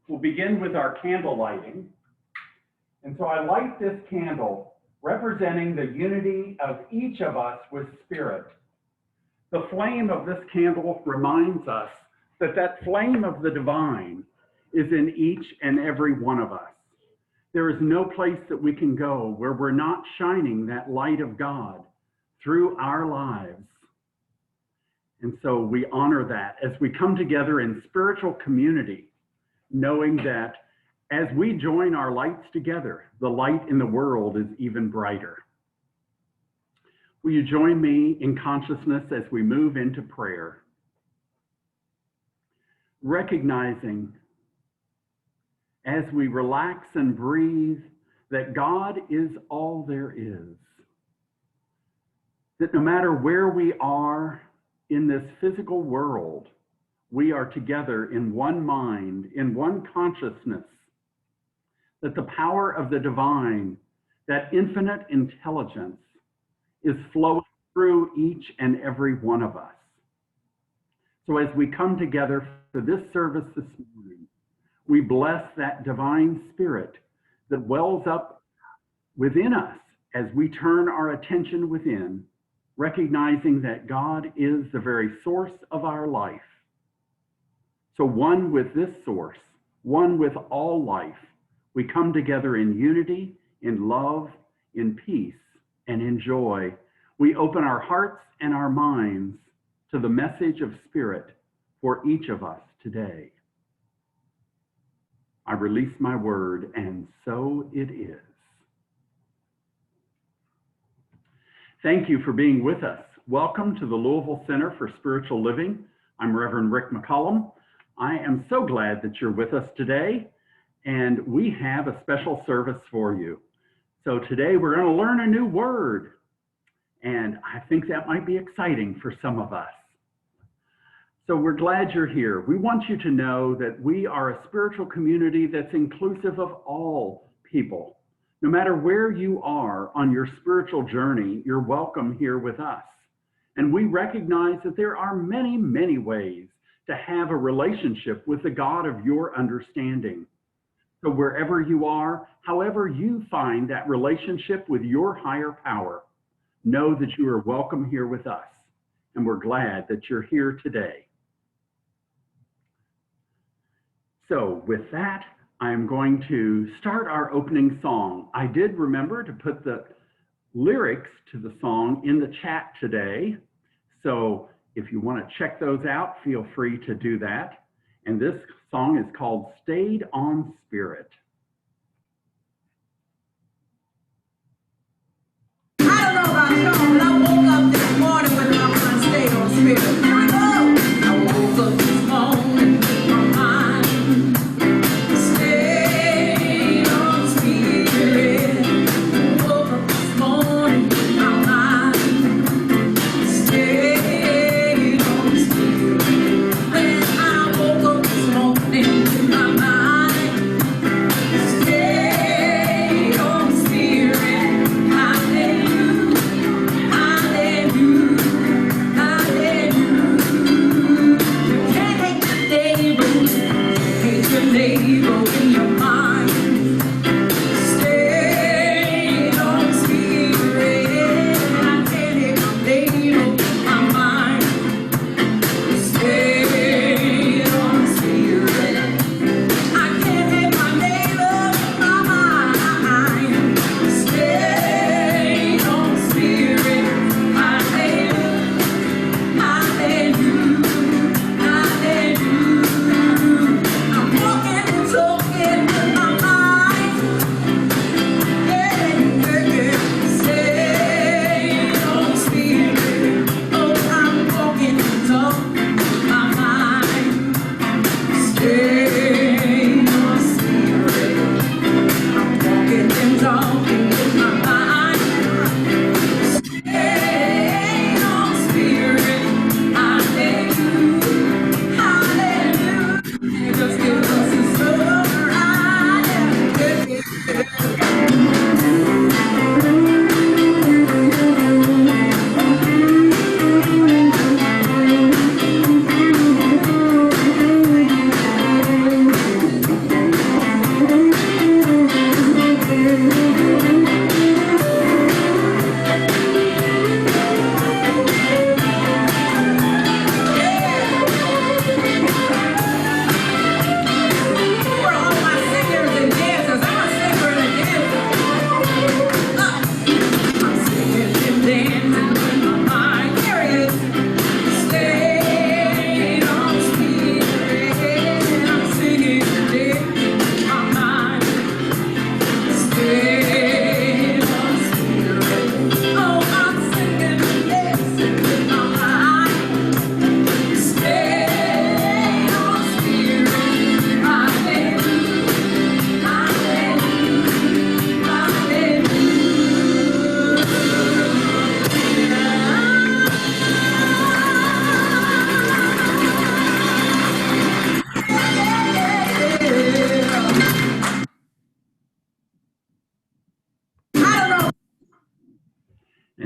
We'll begin with our candle lighting. And so I light this candle representing the unity of each of us with Spirit. The flame of this candle reminds us that that flame of the divine is in each and every one of us. There is no place that we can go where we're not shining that light of God through our lives. And so we honor that as we come together in spiritual community, knowing that as we join our lights together, the light in the world is even brighter. Will you join me in consciousness as we move into prayer? Recognizing as we relax and breathe that God is all there is. That no matter where we are in this physical world, we are together in one mind, in one consciousness, that the power of the divine, that infinite intelligence, is flowing through each and every one of us. So as we come together for this service this morning, we bless that divine spirit that wells up within us as we turn our attention within, recognizing that God is the very source of our life. So one with this source, one with all life, we come together in unity, in love, in peace, and in joy. We open our hearts and our minds to the message of Spirit for each of us today. I release my word, and so it is. Thank you for being with us. Welcome to the Louisville Center for Spiritual Living. I'm Reverend Rick McCollum. I am so glad that you're with us today, and we have a special service for you. So today we're going to learn a new word, and I think that might be exciting for some of us. So we're glad you're here. We want you to know that we are a spiritual community that's inclusive of all people. No matter where you are on your spiritual journey, you're welcome here with us. And we recognize that there are many, many ways to have a relationship with the God of your understanding. So wherever you are, however you find that relationship with your higher power, know that you are welcome here with us. And we're glad that you're here today. So with that, I'm going to start our opening song. I did remember to put the lyrics to the song in the chat today. So if you want to check those out, feel free to do that. And this song is called Stayed on Spirit. I don't know about y'all, but I woke up this morning with my mind stayed on spirit. Here we go. I woke up this morning with my mind stayed on spirit. Woke up this morning with my mind stayed on spirit. When I woke up this morning with my mind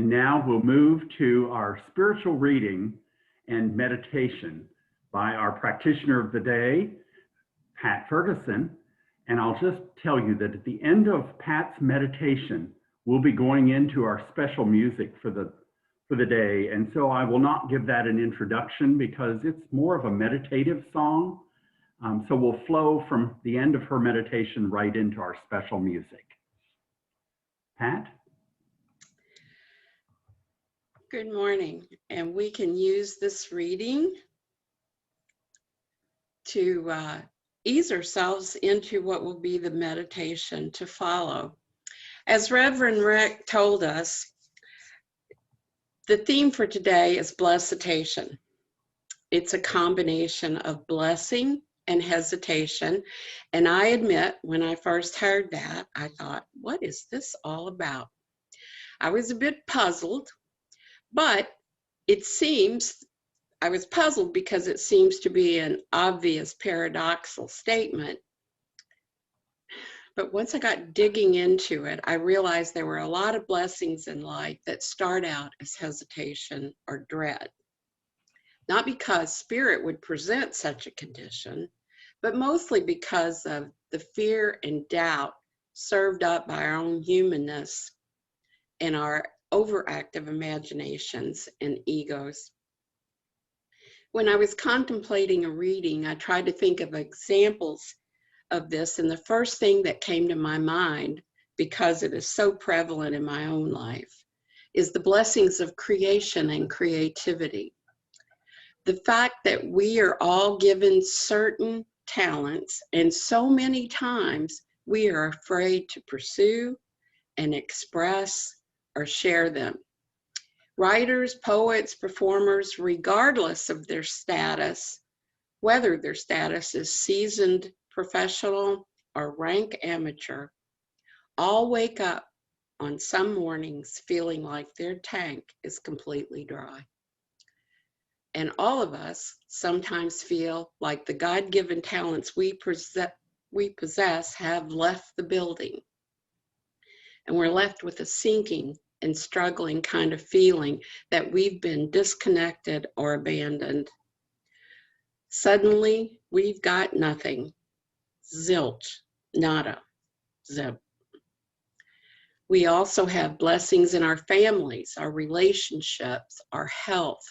And now we'll move to our spiritual reading and meditation by our practitioner of the day, Pat Ferguson. And I'll just tell you that at the end of Pat's meditation, we'll be going into our special music for the day. And so I will not give that an introduction because it's more of a meditative song. So we'll flow from the end of her meditation right into our special music. Pat? Good morning, and we can use this reading to ease ourselves into what will be the meditation to follow. As Reverend Rick told us, the theme for today is Blessitation. It's a combination of blessing and hesitation, and I admit when I first heard that, I thought, what is this all about? I was a bit puzzled, but it seems I was puzzled because it seems to be an obvious paradoxical statement. But once I got digging into it, I realized there were a lot of blessings in life that start out as hesitation or dread. Not because spirit would present such a condition, but mostly because of the fear and doubt served up by our own humanness and our overactive imaginations and egos. When I was contemplating a reading, I tried to think of examples of this, and the first thing that came to my mind, because it is so prevalent in my own life, is the blessings of creation and creativity. The fact that we are all given certain talents, and so many times we are afraid to pursue and express or share them. Writers, poets, performers, regardless of their status, whether their status is seasoned professional or rank amateur, all wake up on some mornings feeling like their tank is completely dry. And all of us sometimes feel like the God-given talents we possess have left the building. And we're left with a sinking and struggling kind of feeling that we've been disconnected or abandoned. Suddenly, we've got nothing. Zilch, nada, zip. We also have blessings in our families, our relationships, our health,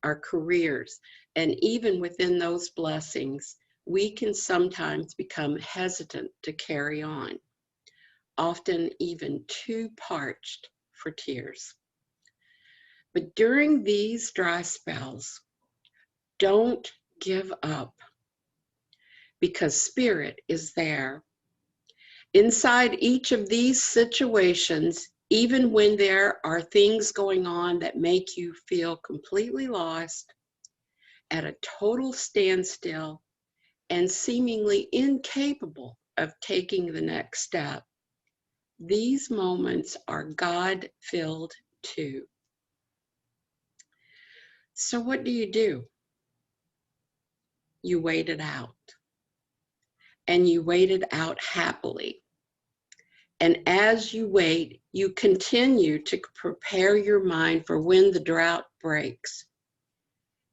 our careers, and even within those blessings, we can sometimes become hesitant to carry on, often even too parched for tears. But during these dry spells, don't give up, because spirit is there. Inside each of these situations, even when there are things going on that make you feel completely lost, at a total standstill, and seemingly incapable of taking the next step, these moments are God-filled too. So what do? You wait it out. And you wait it out happily. And as you wait, you continue to prepare your mind for when the drought breaks.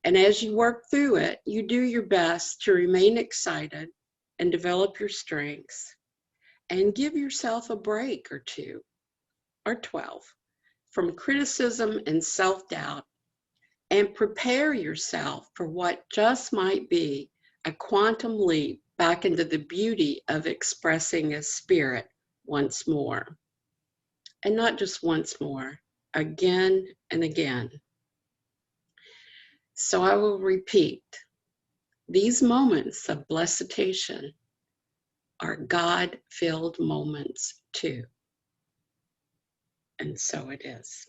And as you work through it, you do your best to remain excited and develop your strengths, and give yourself a break or 2 or 12 from criticism and self-doubt, and prepare yourself for what just might be a quantum leap back into the beauty of expressing a spirit once more. And not just once more, again and again. So I will repeat, these moments of blessitation are God-filled moments too. And so it is.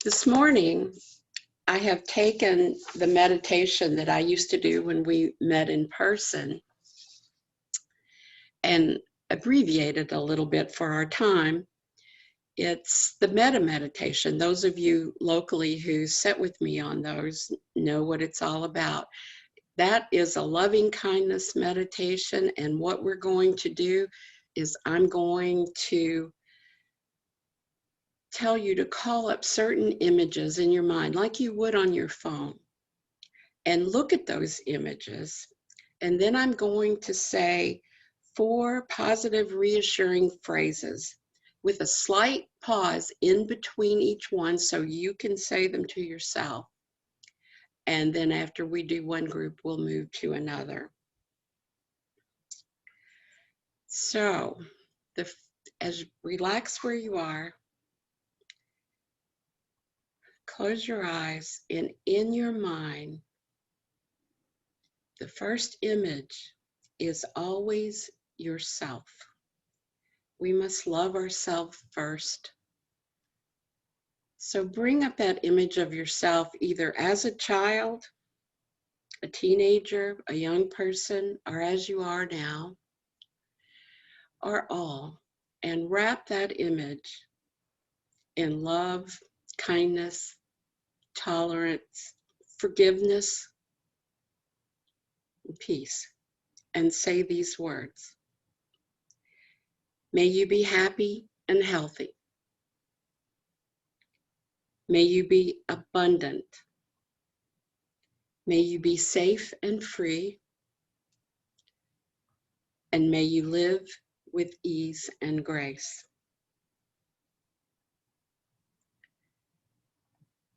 This morning, I have taken the meditation that I used to do when we met in person and abbreviated a little bit for our time. It's the metta meditation. Those of you locally who sit with me on those know what it's all about. That is a loving kindness meditation, and what we're going to do is I'm going to tell you to call up certain images in your mind, like you would on your phone, and look at those images. And then I'm going to say 4 positive, reassuring phrases with a slight pause in between each one so you can say them to yourself. And then after we do one group, we'll move to another. So, relax where you are. Close your eyes, and in your mind, the first image is always yourself. We must love ourselves first. So bring up that image of yourself either as a child, a teenager, a young person, or as you are now, or all, and wrap that image in love, kindness, tolerance, forgiveness, and peace. And say these words. May you be happy and healthy. May you be abundant. May you be safe and free. And may you live with ease and grace.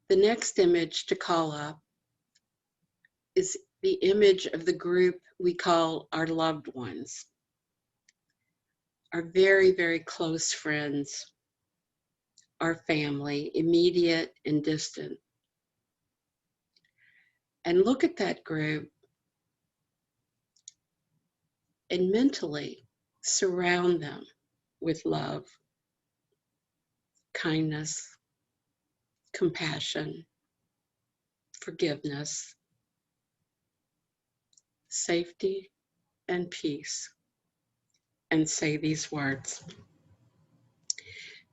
The next image to call up is the image of the group we call our loved ones, our very, very close friends, our family, immediate and distant. And look at that group and mentally surround them with love, kindness, compassion, forgiveness, safety, and peace. And say these words.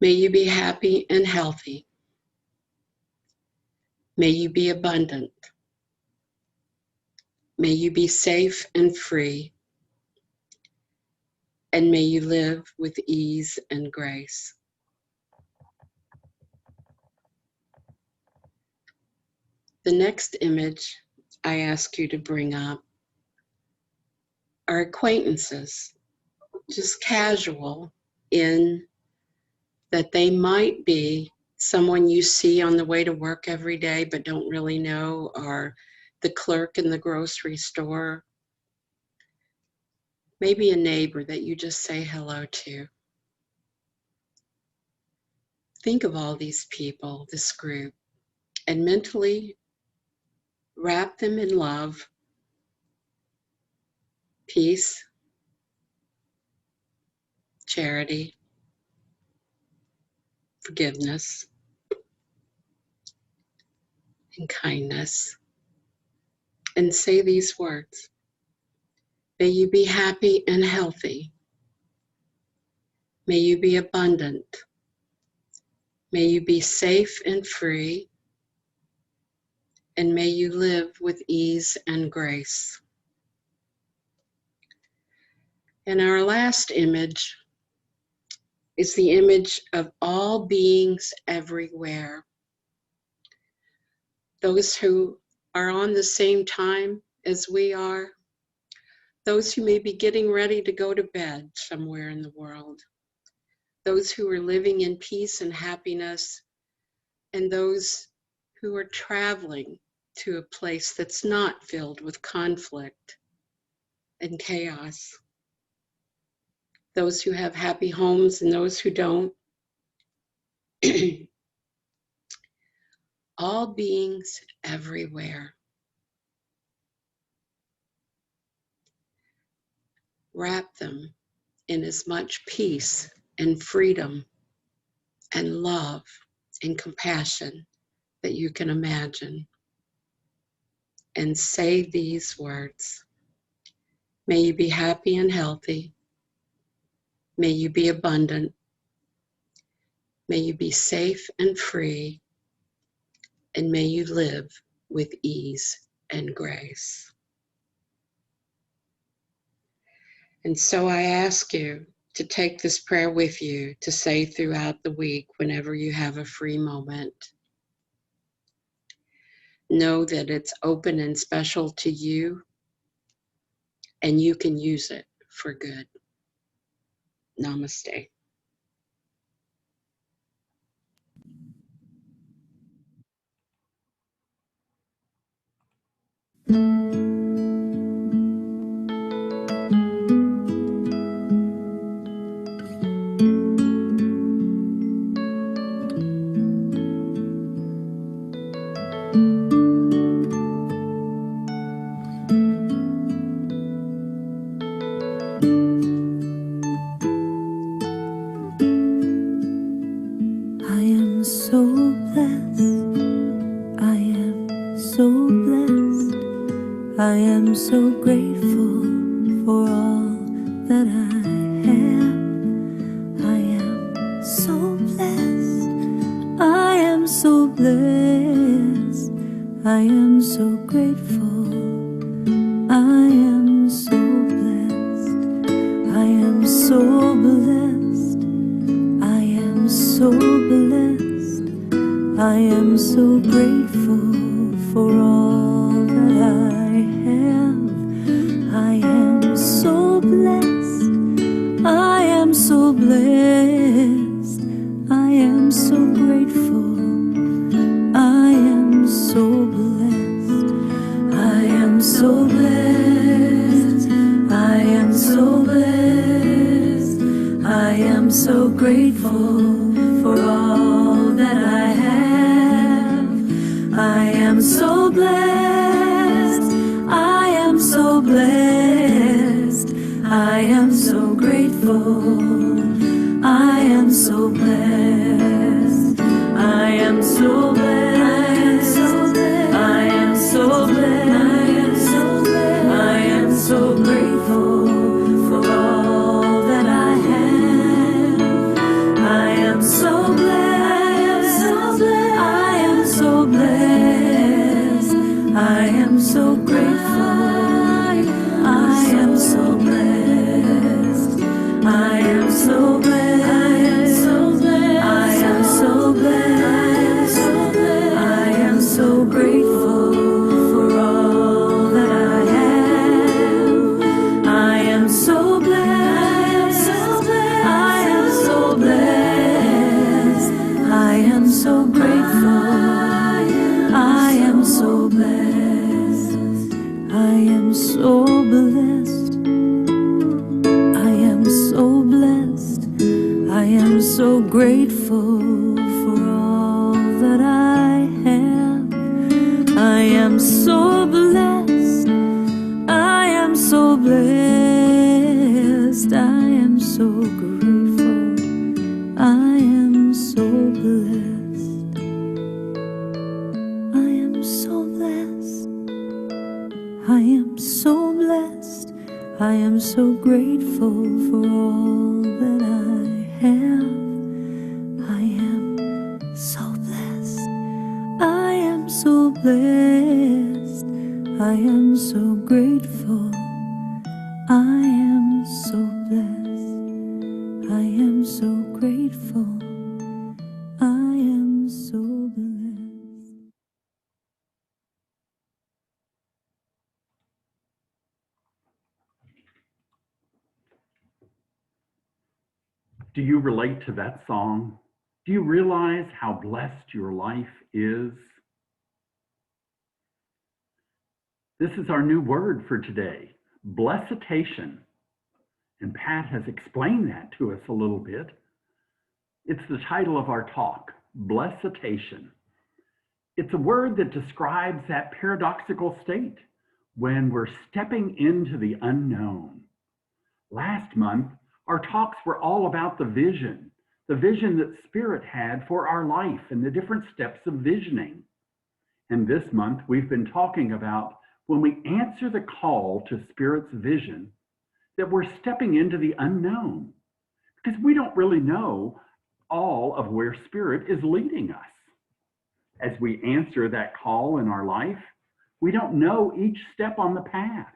May you be happy and healthy. May you be abundant. May you be safe and free. And may you live with ease and grace. The next image I ask you to bring up are acquaintances, just casual, in that they might be someone you see on the way to work every day but don't really know, or the clerk in the grocery store, maybe a neighbor that you just say hello to. Think of all these people, this group, and mentally wrap them in love, peace, charity, forgiveness, and kindness. And say these words. May you be happy and healthy. May you be abundant. May you be safe and free. And may you live with ease and grace. And our last image is the image of all beings everywhere. Those who are on the same time as we are, those who may be getting ready to go to bed somewhere in the world, those who are living in peace and happiness, and those who are traveling to a place that's not filled with conflict and chaos. Those who have happy homes and those who don't. All beings everywhere. Wrap them in as much peace and freedom and love and compassion that you can imagine. And say these words. May you be happy and healthy. May you be abundant. May you be safe and free. And may you live with ease and grace. And so I ask you to take this prayer with you to say throughout the week whenever you have a free moment. Know that it's open and special to you, and you can use it for good. Namaste. I am so blessed. I am so blessed. I am so grateful for all that I have. I am so blessed. I am so blessed. I am so grateful. I am so blessed. I am so blessed. I am so blessed. I am so grateful for all that I have. I am so blessed. I am so blessed. I am so grateful. I am so blessed. I am so blessed. I am so blessed. I am so grateful for all that I have. I am so blessed. I am so blessed. I am so grateful. I am so blessed. I am so blessed. I am so blessed. I am so grateful for all that I have. I am so blessed. I am so blessed. I am so grateful. I am so blessed. I am so blessed. I am so blessed. I am so grateful for all that I have. I am so blessed. I am so blessed. I am so grateful. I am so blessed. I am so blessed. I am so blessed. I am so grateful for all that I have. I am so blessed. I am so blessed. I am so grateful. I am so blessed. I am so blessed. I am so blessed. I am so grateful for all that I have. I am so blessed. I am so blessed. I am so grateful. I am so blessed. I am so grateful. I am so blessed. Do you relate to that song? Do you realize how blessed your life is? This is our new word for today, blessitation. And Pat has explained that to us a little bit. It's the title of our talk, blessitation. It's a word that describes that paradoxical state when we're stepping into the unknown. Last month, our talks were all about the vision that Spirit had for our life and the different steps of visioning. And this month, we've been talking about when we answer the call to Spirit's vision, that we're stepping into the unknown because we don't really know all of where Spirit is leading us. As we answer that call in our life, we don't know each step on the path.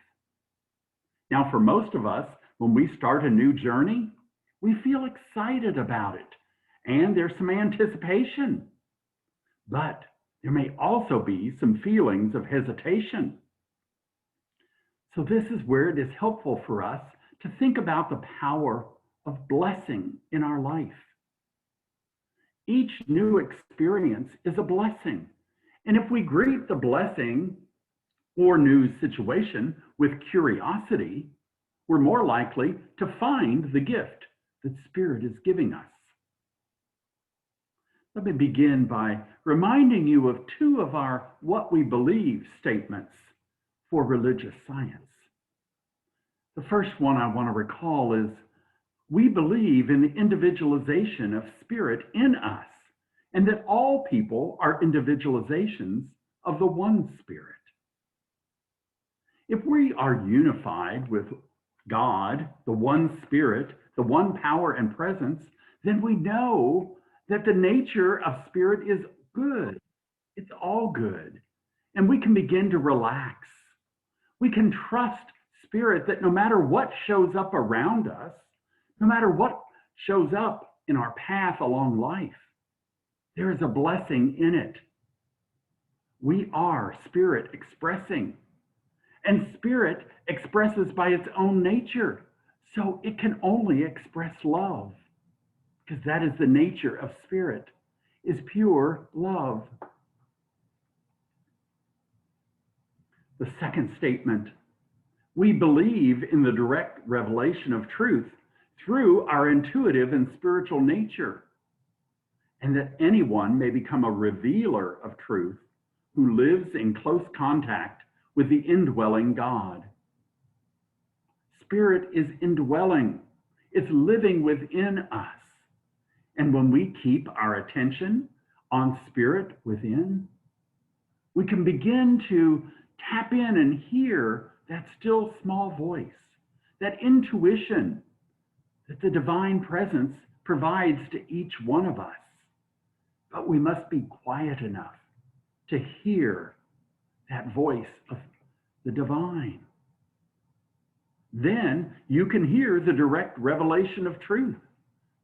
Now, for most of us, when we start a new journey, We feel excited about it, and there's some anticipation. But there may also be some feelings of hesitation. So this is where it is helpful for us to think about the power of blessing in our life. Each new experience is a blessing. And if we greet the blessing or new situation with curiosity, we're more likely to find the gift that Spirit is giving us. Let me begin by reminding you of two of our what we believe statements for religious science. The first one I want to recall is, we believe in the individualization of Spirit in us, and that all people are individualizations of the one Spirit. If we are unified with God, the one Spirit, the one power and presence, then we know that the nature of Spirit is good. It's all good. And we can begin to relax. We can trust Spirit that no matter what shows up around us, no matter what shows up in our path along life, there is a blessing in it. We are Spirit expressing. And Spirit expresses by its own nature. So it can only express love, because that is the nature of Spirit, is pure love. The second statement, we believe in the direct revelation of truth through our intuitive and spiritual nature, and that anyone may become a revealer of truth who lives in close contact with the indwelling God. Spirit is indwelling. It's living within us. And when we keep our attention on Spirit within, we can begin to tap in and hear that still small voice, that intuition that the divine presence provides to each one of us. But we must be quiet enough to hear that voice of the divine. Then you can hear the direct revelation of truth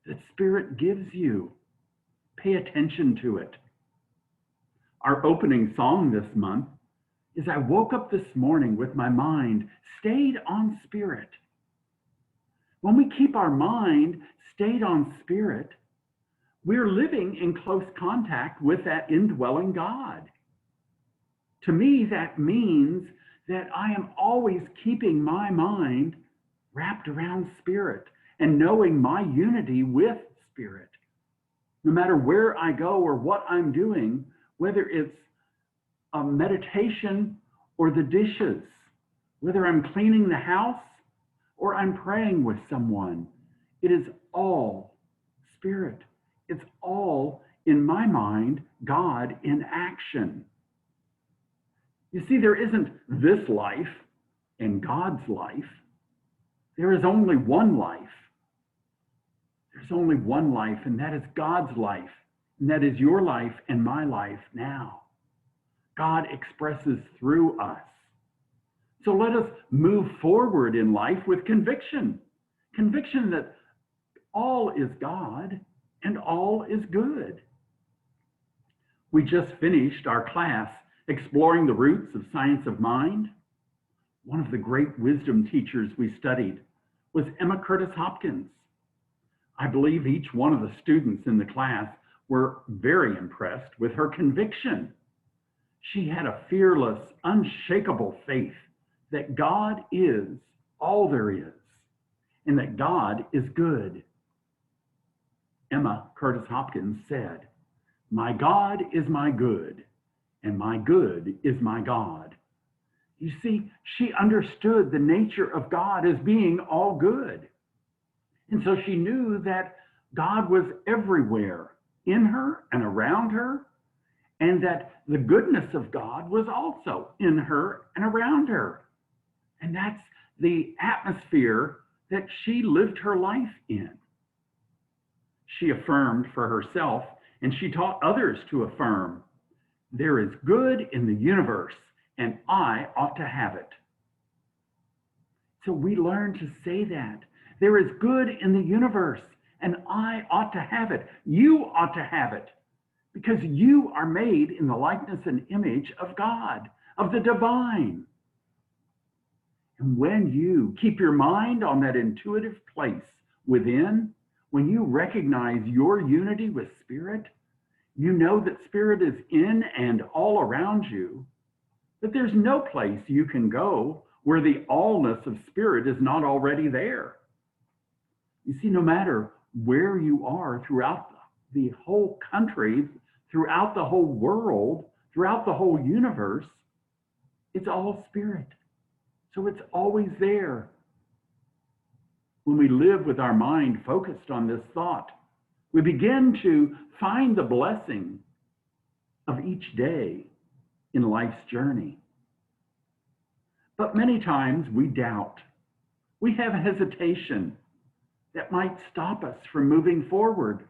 that Spirit gives you. Pay attention to it. Our opening song this month is, I woke up this morning with my mind stayed on Spirit. When we keep our mind stayed on Spirit, we're living in close contact with that indwelling God. To me, that means that I am always keeping my mind wrapped around Spirit and knowing my unity with Spirit. No matter where I go or what I'm doing, whether it's a meditation or the dishes, whether I'm cleaning the house or I'm praying with someone, it is all Spirit. It's all, in my mind, God in action. You see, there isn't this life and God's life. There is only one life. There's only one life, and that is God's life. And that is your life and my life now. God expresses through us. So let us move forward in life with conviction. Conviction that all is God and all is good. We just finished our class exploring the roots of science of mind. One of the great wisdom teachers we studied was Emma Curtis Hopkins. I believe each one of the students in the class were very impressed with her conviction. She had a fearless, unshakable faith that God is all there is, and that God is good. Emma Curtis Hopkins said, "My God is my good, and my good is my God." You see, she understood the nature of God as being all good. And so she knew that God was everywhere in her and around her, and that the goodness of God was also in her and around her. And that's the atmosphere that she lived her life in. She affirmed for herself, and she taught others to affirm, there is good in the universe, and I ought to have it. So we learn to say that There is good in the universe, and I ought to have it. You ought to have it, because you are made in the likeness and image of God, of the divine. And when you keep your mind on that intuitive place within, when you recognize your unity with Spirit, you know that Spirit is in and all around you, that there's no place you can go where the allness of Spirit is not already there. You see, no matter where you are throughout the whole country, throughout the whole world, throughout the whole universe, it's all Spirit. So it's always there. When we live with our mind focused on this thought, we begin to find the blessing of each day in life's journey. But many times we doubt. We have hesitation that might stop us from moving forward,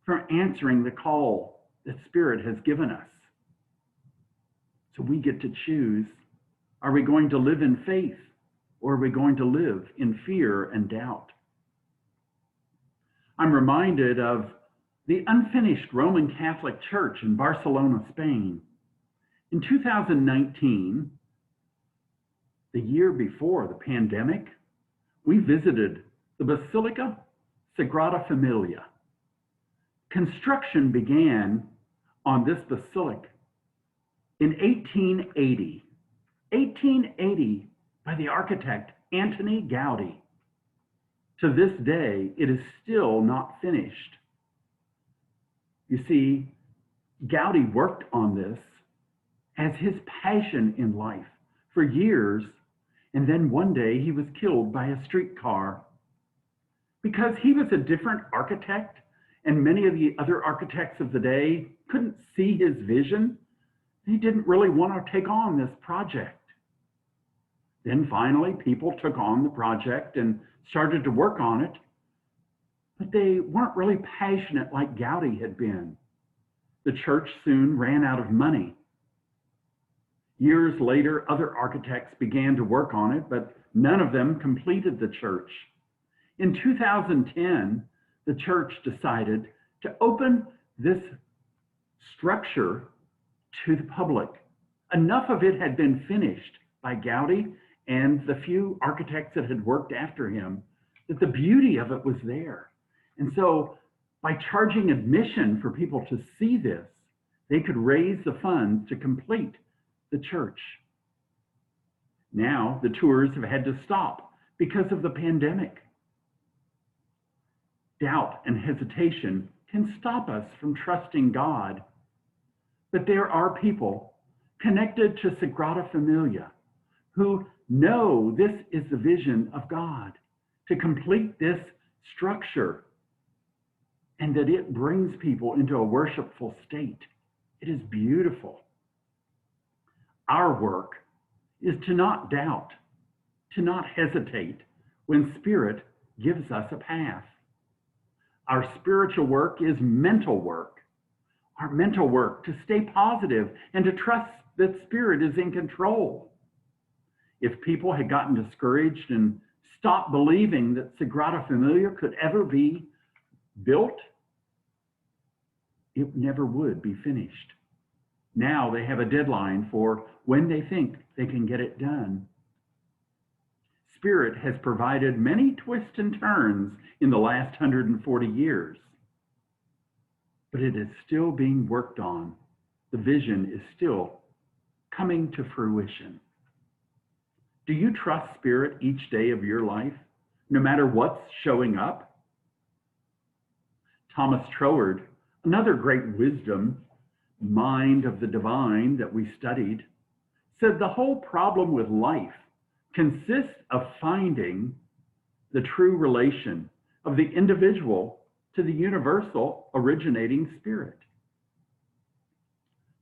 from answering the call that Spirit has given us. So we get to choose, are we going to live in faith, or are we going to live in fear and doubt? I'm reminded of the unfinished Roman Catholic Church in Barcelona, Spain. In 2019, the year before the pandemic, we visited the Basilica Sagrada Familia. Construction began on this basilica in 1880. 1880 by the architect Antoni Gaudi. To this day, it is still not finished. You see, Gaudi worked on this as his passion in life for years, and then one day he was killed by a streetcar. Because he was a different architect, and many of the other architects of the day couldn't see his vision, he didn't really want to take on this project. Then finally, people took on the project and started to work on it, but they weren't really passionate like Gaudi had been. The church soon ran out of money. Years later, other architects began to work on it, but none of them completed the church. In 2010, the church decided to open this structure to the public. Enough of it had been finished by Gaudi and the few architects that had worked after him, that the beauty of it was there. And so by charging admission for people to see this, they could raise the funds to complete the church. Now the tours have had to stop because of the pandemic. Doubt and hesitation can stop us from trusting God. But there are people connected to Sagrada Familia who know this is the vision of God, to complete this structure, and that it brings people into a worshipful state. It is beautiful. Our work is to not doubt, to not hesitate when Spirit gives us a path. Our spiritual work is mental work. Our mental work to stay positive and to trust that Spirit is in control. If people had gotten discouraged and stopped believing that Sagrada Familia could ever be built, it never would be finished. Now they have a deadline for when they think they can get it done. Spirit has provided many twists and turns in the last 140 years, but it is still being worked on. The vision is still coming to fruition. Do you trust Spirit each day of your life, no matter what's showing up? Thomas Troward, another great wisdom, mind of the divine that we studied, said the whole problem with life consists of finding the true relation of the individual to the universal originating Spirit.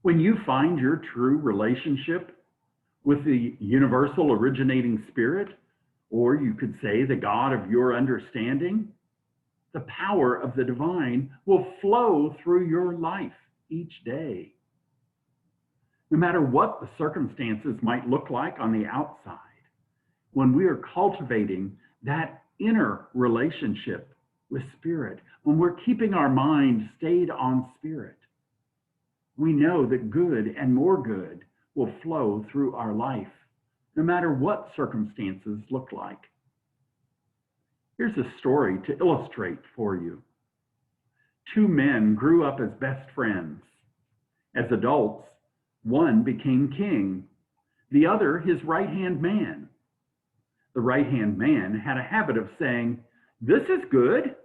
When you find your true relationship with the universal originating Spirit, or you could say the God of your understanding, the power of the divine will flow through your life each day. No matter what the circumstances might look like on the outside, when we are cultivating that inner relationship with Spirit, when we're keeping our mind stayed on Spirit, we know that good and more good will flow through our life, no matter what circumstances look like. Here's a story to illustrate for you. Two men grew up as best friends. As adults, one became king, the other his right-hand man. The right-hand man had a habit of saying, "This is good,"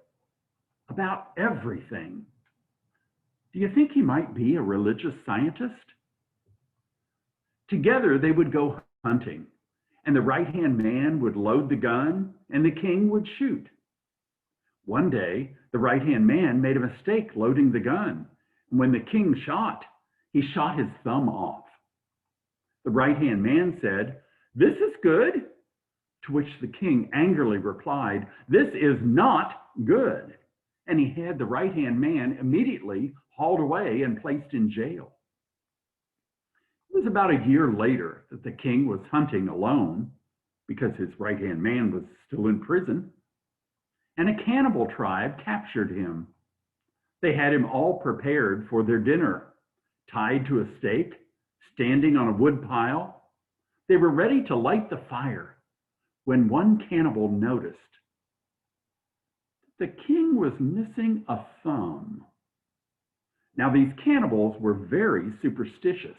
about everything. Do you think he might be a religious scientist? Together they would go hunting, and the right-hand man would load the gun, and the king would shoot. One day, the right-hand man made a mistake loading the gun, and when the king shot, he shot his thumb off. The right-hand man said, "This is good," to which the king angrily replied, "This is not good," and he had the right-hand man immediately hauled away and placed in jail. It was about a year later that the king was hunting alone because his right-hand man was still in prison, and a cannibal tribe captured him. They had him all prepared for their dinner, tied to a stake, standing on a wood pile. They were ready to light the fire when one cannibal noticed that the king was missing a thumb. Now, these cannibals were very superstitious.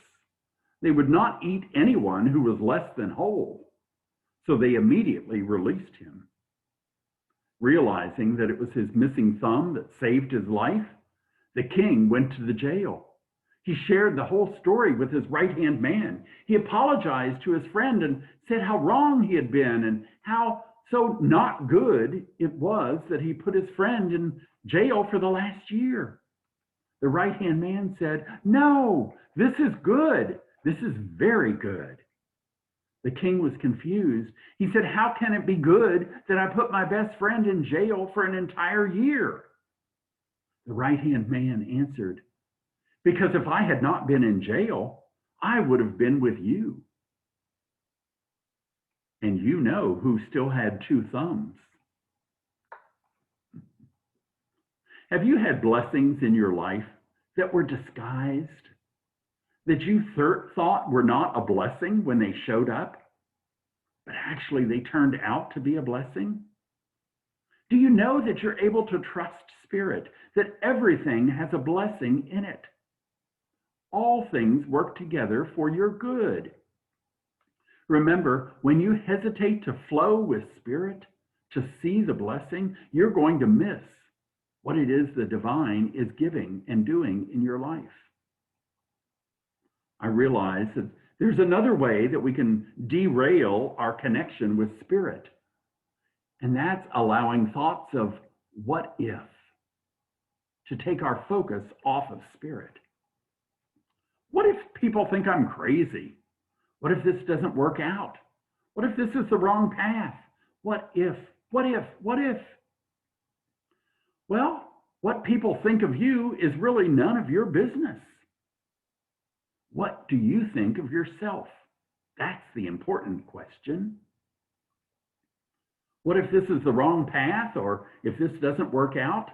They would not eat anyone who was less than whole, so they immediately released him. Realizing that it was his missing thumb that saved his life, the king went to the jail. He shared the whole story with his right-hand man. He apologized to his friend and said how wrong he had been and how so not good it was that he put his friend in jail for the last year. The right-hand man said, "No, this is good. This is very good." The king was confused. He said, "How can it be good that I put my best friend in jail for an entire year?" The right-hand man answered, "Because if I had not been in jail, I would have been with you." And you know who still had two thumbs. Have you had blessings in your life that were disguised, that you thought were not a blessing when they showed up, but actually they turned out to be a blessing? Do you know that you're able to trust Spirit, that everything has a blessing in it? All things work together for your good. Remember, when you hesitate to flow with Spirit, to see the blessing, you're going to miss what it is the divine is giving and doing in your life. I realize that there's another way that we can derail our connection with Spirit, and that's allowing thoughts of what if to take our focus off of Spirit. What if people think I'm crazy? What if this doesn't work out? What if this is the wrong path? What if? Well, what people think of you is really none of your business. What do you think of yourself? That's the important question. What if this is the wrong path, or if this doesn't work out?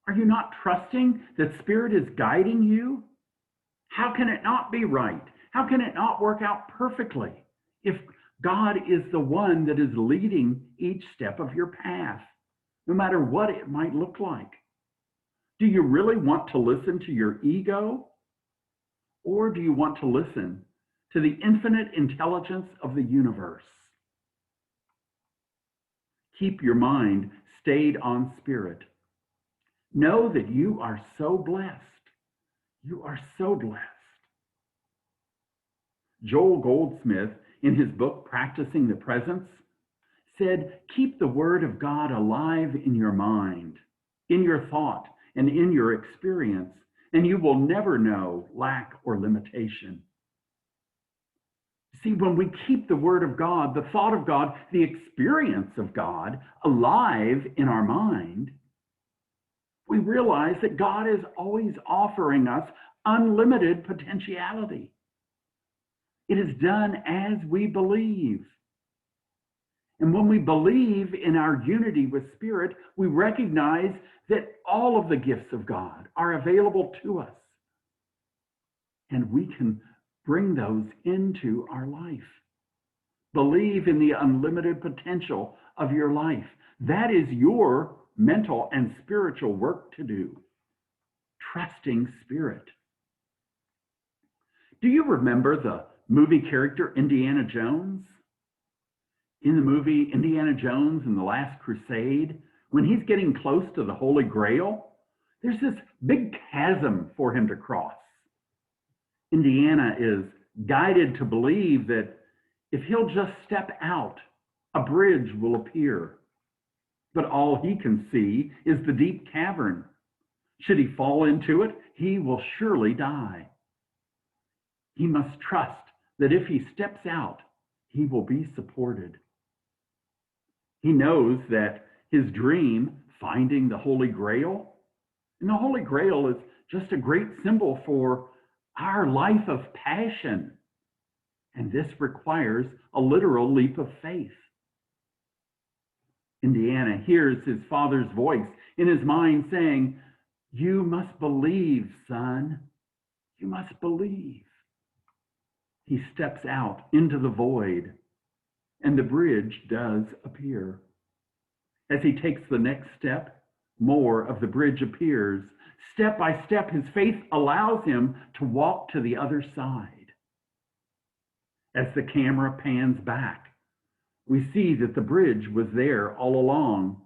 Are you not trusting that Spirit is guiding you? How can it not be right? How can it not work out perfectly if God is the one that is leading each step of your path, no matter what it might look like? Do you really want to listen to your ego? Or do you want to listen to the infinite intelligence of the universe? Keep your mind stayed on Spirit. Know that you are so blessed. You are so blessed. Joel Goldsmith, in his book, Practicing the Presence, said, "Keep the Word of God alive in your mind, in your thought, and in your experience, and you will never know lack or limitation." See, when we keep the Word of God, the thought of God, the experience of God alive in our mind, we realize that God is always offering us unlimited potentiality. It is done as we believe. And when we believe in our unity with Spirit, we recognize that all of the gifts of God are available to us. And we can bring those into our life. Believe in the unlimited potential of your life. That is your mental and spiritual work to do. Trusting Spirit. Do you remember the movie character Indiana Jones? In the movie Indiana Jones and the Last Crusade, when he's getting close to the Holy Grail, there's this big chasm for him to cross. Indiana is guided to believe that if he'll just step out, a bridge will appear. But all he can see is the deep cavern. Should he fall into it, he will surely die. He must trust that if he steps out, he will be supported. He knows that his dream, finding the Holy Grail, and the Holy Grail is just a great symbol for our life of passion. And this requires a literal leap of faith. Indiana hears his father's voice in his mind saying, "You must believe, son. You must believe." He steps out into the void, and the bridge does appear. As he takes the next step, more of the bridge appears. Step by step, his faith allows him to walk to the other side. As the camera pans back, we see that the bridge was there all along,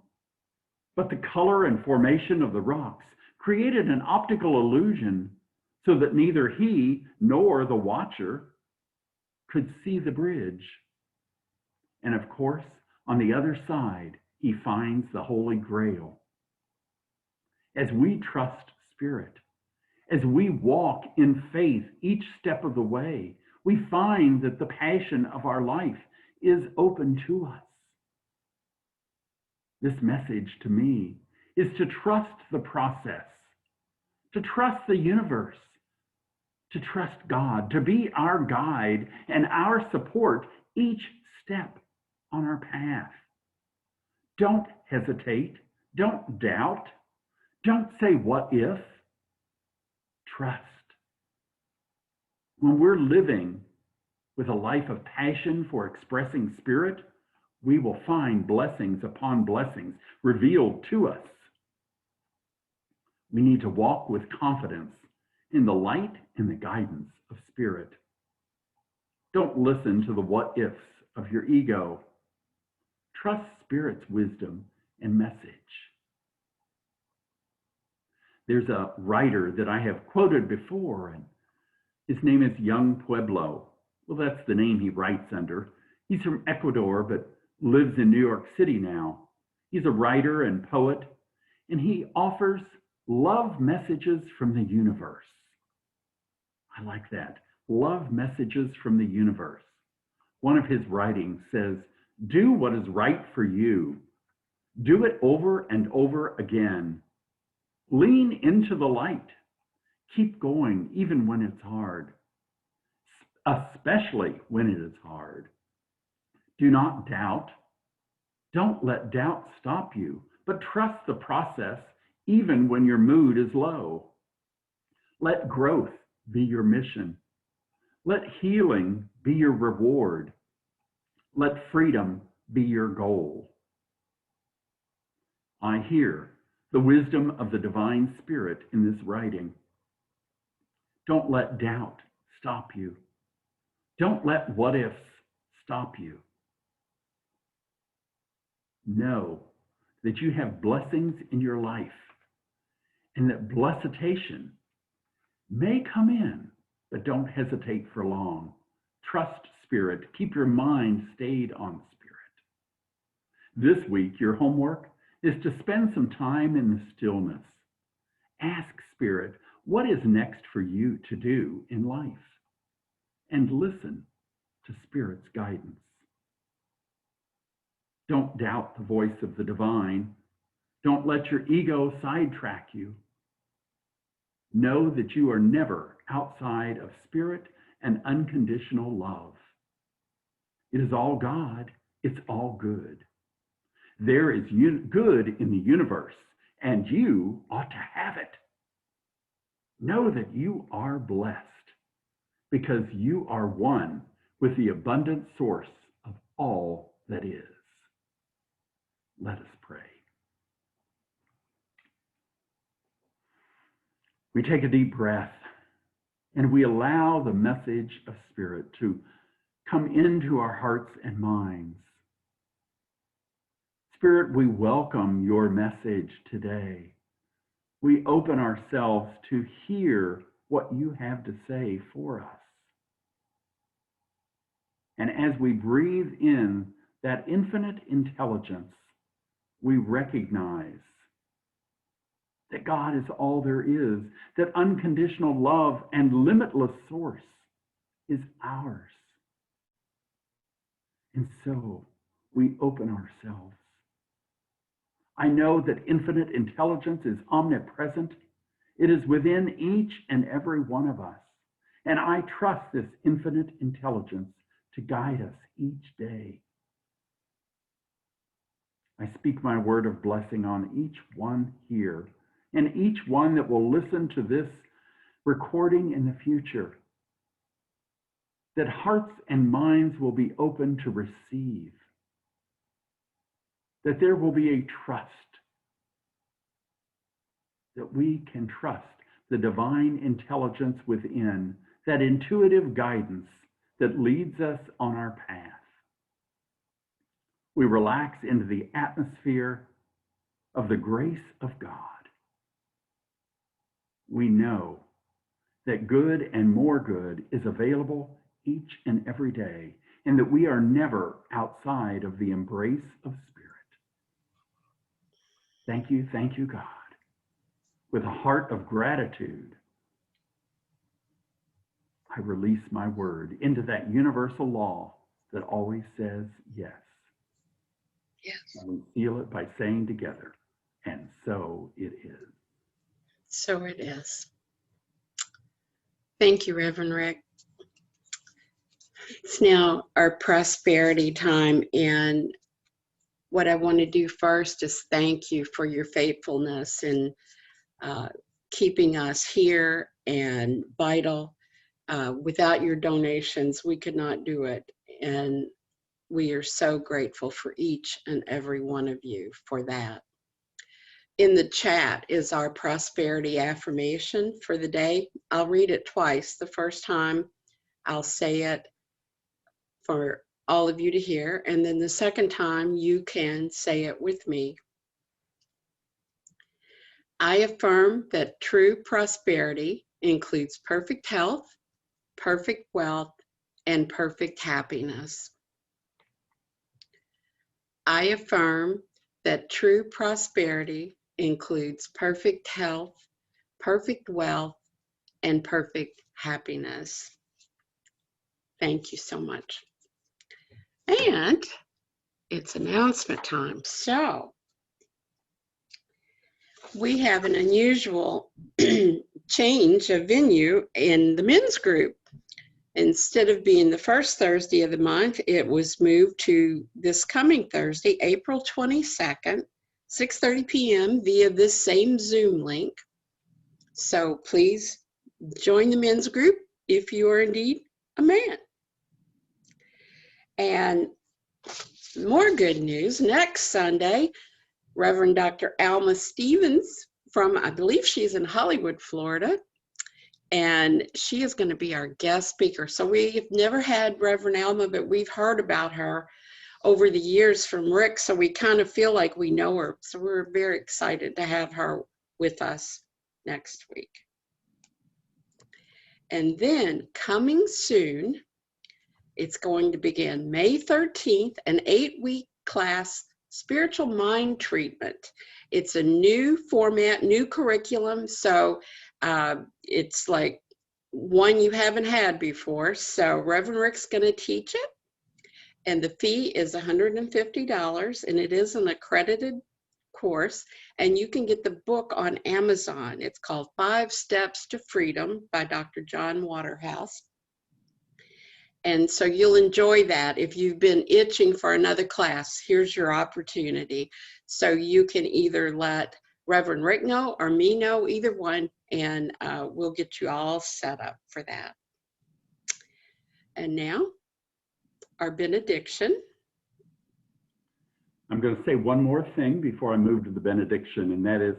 but the color and formation of the rocks created an optical illusion so that neither he nor the watcher could see the bridge. And of course, on the other side, he finds the Holy Grail. As we trust Spirit, as we walk in faith each step of the way, we find that the passion of our life is open to us. This message to me is to trust the process, to trust the universe, to trust God, to be our guide and our support each step on our path. Don't hesitate. Don't doubt. Don't say, "What if?" Trust. When we're living with a life of passion for expressing Spirit, we will find blessings upon blessings revealed to us. We need to walk with confidence in the light and the guidance of Spirit. Don't listen to the what ifs of your ego. Trust Spirit's wisdom and message. There's a writer that I have quoted before, and his name is Young Pueblo. Well, that's the name he writes under. He's from Ecuador, but lives in New York City now. He's a writer and poet, and he offers love messages from the universe. I like that. Love messages from the universe. One of his writings says, "Do what is right for you. Do it over and over again. Lean into the light. Keep going even when it's hard, especially when it is hard. Do not doubt. Don't let doubt stop you, but trust the process even when your mood is low. Let growth be your mission. Let healing be your reward. Let freedom be your goal." I hear the wisdom of the divine Spirit in this writing. Don't let doubt stop you. Don't let what ifs stop you. Know that you have blessings in your life and that blessitation may come in, but don't hesitate for long. Trust Spirit. Keep your mind stayed on Spirit. This week, your homework is to spend some time in the stillness. Ask Spirit, what is next for you to do in life? And listen to Spirit's guidance. Don't doubt the voice of the divine. Don't let your ego sidetrack you. Know that you are never outside of Spirit and unconditional love. It is all God. It's all good. There is good in the universe, and you ought to have it. Know that you are blessed because you are one with the abundant source of all that is. Let us pray. We take a deep breath and we allow the message of Spirit to come into our hearts and minds. Spirit, we welcome your message today. We open ourselves to hear what you have to say for us. And as we breathe in that infinite intelligence, we recognize that God is all there is, that unconditional love and limitless source is ours. And so we open ourselves. I know that infinite intelligence is omnipresent. It is within each and every one of us. And I trust this infinite intelligence to guide us each day. I speak my word of blessing on each one here and each one that will listen to this recording in the future, that hearts and minds will be open to receive, that there will be a trust, that we can trust the divine intelligence within, that intuitive guidance that leads us on our path. We relax into the atmosphere of the grace of God. We know that good and more good is available each and every day, and that we are never outside of the embrace of Spirit. Thank you, God. With a heart of gratitude, I release my word into that universal law that always says yes. Yes. And we seal it by saying together, and so it is. So it is. Thank you, Reverend Rick. It's now our prosperity time, and what I want to do first is thank you for your faithfulness in keeping us here and vital. Without your donations, we could not do it, and we are so grateful for each and every one of you for that. In the chat is our prosperity affirmation for the day. I'll read it twice. The first time I'll say it for all of you to hear, and then the second time you can say it with me. I affirm that true prosperity includes perfect health, perfect wealth, and perfect happiness. I affirm that true prosperity includes perfect health, perfect wealth, and perfect happiness. Thank you so much. And it's announcement time. So we have an unusual change of venue in the men's group. Instead of being the first Thursday of the month, it was moved to this coming Thursday, April 22nd, 6:30 p.m. via this same Zoom link. So please join the men's group if you are indeed a man. And more good news, next Sunday, Reverend Dr. Alma Stevens from, I believe she's in Hollywood, Florida, and she is going to be our guest speaker. So we've never had Reverend Alma, but we've heard about her over the years from Rick, so we kind of feel like we know her. So we're very excited to have her with us next week. And then coming soon, it's going to begin May 13th, an 8-week class, Spiritual Mind Treatment. It's a new format, new curriculum, so it's like one you haven't had before. So Reverend Rick's going to teach it, and the fee is $150, and it is an accredited course, and you can get the book on Amazon. It's called 5 Steps to Freedom by Dr. John Waterhouse. And so you'll enjoy that. If you've been itching for another class, here's your opportunity. So you can either let Reverend Rick know or me know, either one, and we'll get you all set up for that. And now, our benediction. I'm going to say one more thing before I move to the benediction, and that is,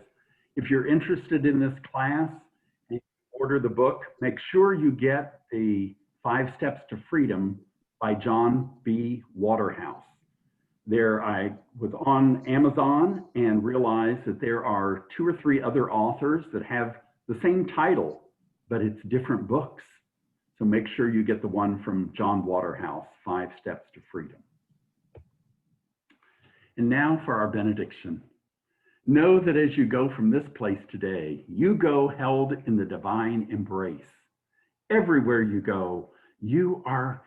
if you're interested in this class, and you order the book, make sure you get the 5 Steps to Freedom by John B. Waterhouse. There, I was on Amazon and realized that there are 2 or 3 other authors that have the same title, but it's different books. So make sure you get the one from John Waterhouse, 5 Steps to Freedom. And now for our benediction. Know that as you go from this place today, you go held in the divine embrace. Everywhere you go, you are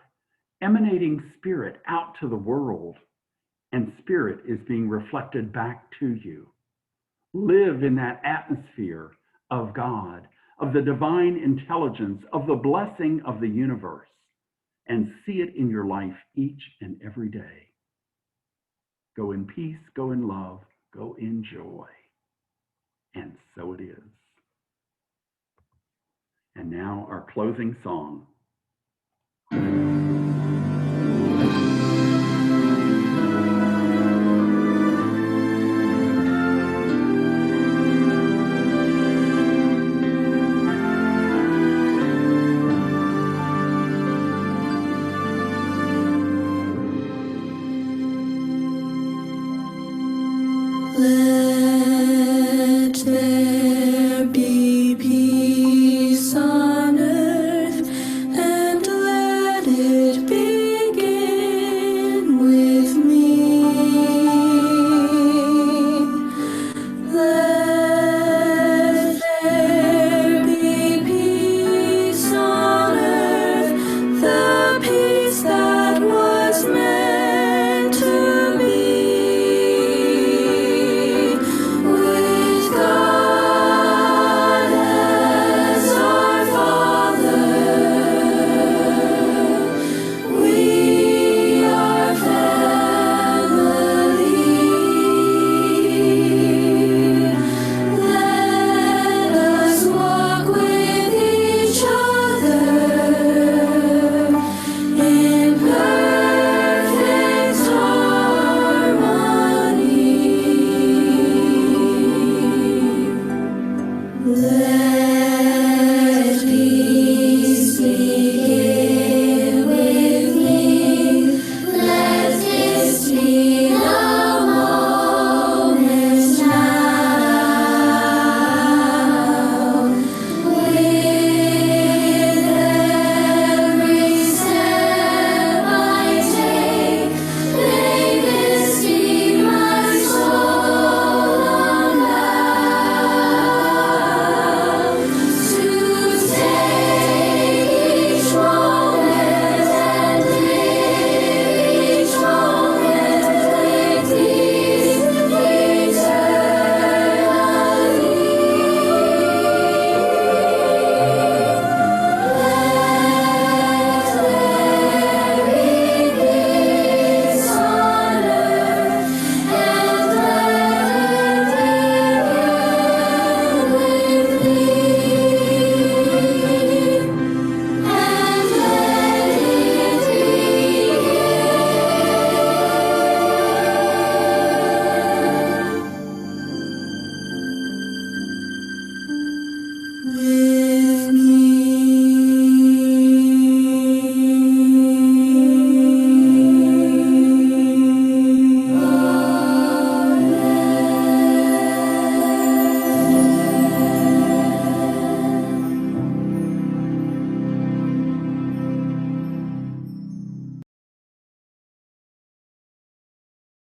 emanating spirit out to the world, and spirit is being reflected back to you. Live in that atmosphere of God, of the divine intelligence, of the blessing of the universe, and see it in your life each and every day. Go in peace, go in love, go in joy. And so it is. And now our closing song.